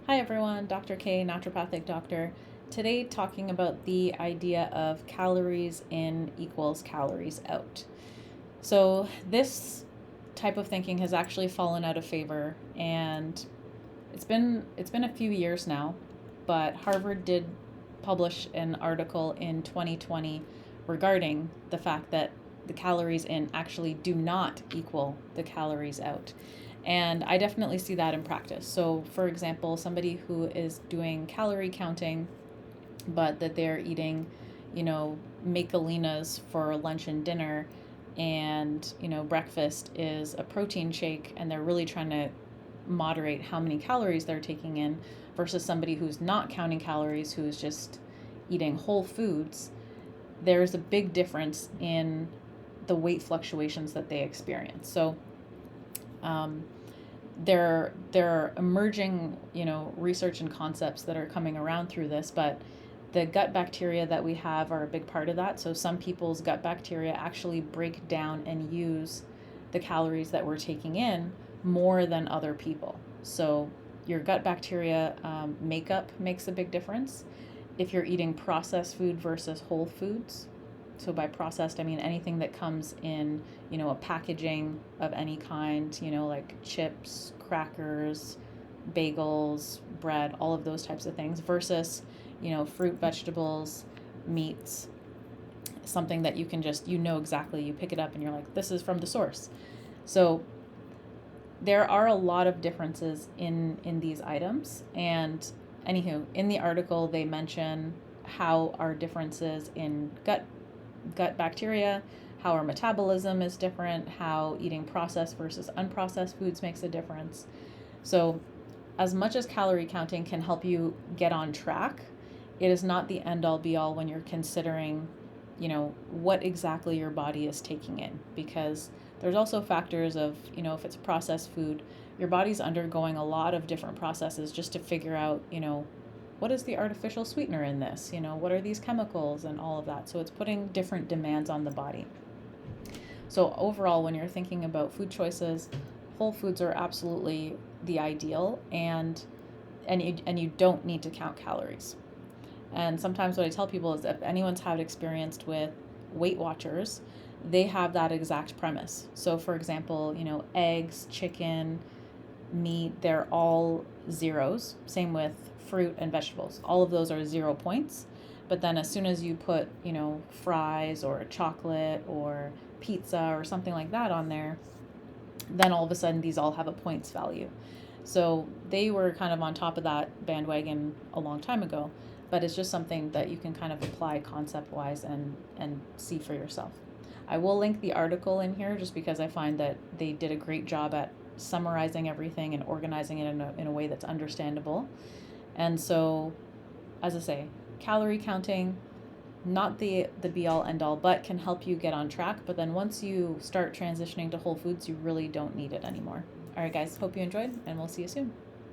Hi everyone, Dr. K, naturopathic doctor. Today talking about the idea of calories in equals calories out. So this type of thinking has actually fallen out of favor, and it's been a few years now, but Harvard did publish an article in 2020 regarding the fact that the calories in actually do not equal the calories out. And I definitely see that in practice. So, for example, somebody who is doing calorie counting, but that they're eating, Makalinas for lunch and dinner, and, breakfast is a protein shake, and they're really trying to moderate how many calories they're taking in versus somebody who's not counting calories, who's just eating whole foods. There's a big difference in the weight fluctuations that they experience. So, um, there are emerging, research and concepts that are coming around through this, but the gut bacteria that we have are a big part of that. So some people's gut bacteria actually break down and use the calories that we're taking in more than other people. So your gut bacteria makeup makes a big difference if you're eating processed food versus whole foods. So by processed, I mean anything that comes in, a packaging of any kind, like chips, crackers, bagels, bread, all of those types of things versus, fruit, vegetables, meats, something that you can just, exactly, you pick it up and you're like, this is from the source. So there are a lot of differences in these items. And anywho, in the article, they mention how our differences in gut bacteria, how our metabolism is different, how eating processed versus unprocessed foods makes a difference. So, as much as calorie counting can help you get on track, it is not the end all be all when you're considering, what exactly your body is taking in, because there's also factors of, if it's processed food, your body's undergoing a lot of different processes just to figure out, what is the artificial sweetener in this? What are these chemicals and all of that? So it's putting different demands on the body. So overall, when you're thinking about food choices, whole foods are absolutely the ideal, and you don't need to count calories. And sometimes what I tell people is if anyone's had experienced with Weight Watchers, they have that exact premise. So for example, eggs, chicken, meat, they're all zeros. Same with fruit and vegetables. All of those are 0 points. But then as soon as you put, fries or chocolate or pizza or something like that on there, then all of a sudden these all have a points value. So they were kind of on top of that bandwagon a long time ago, but it's just something that you can kind of apply concept wise and see for yourself. I will link the article in here just because I find that they did a great job at summarizing everything and organizing it in a way that's understandable. And so, as I say, calorie counting, not the be all end all, but can help you get on track. But then once you start transitioning to whole foods, you really don't need it anymore. All right, guys, hope you enjoyed, and we'll see you soon.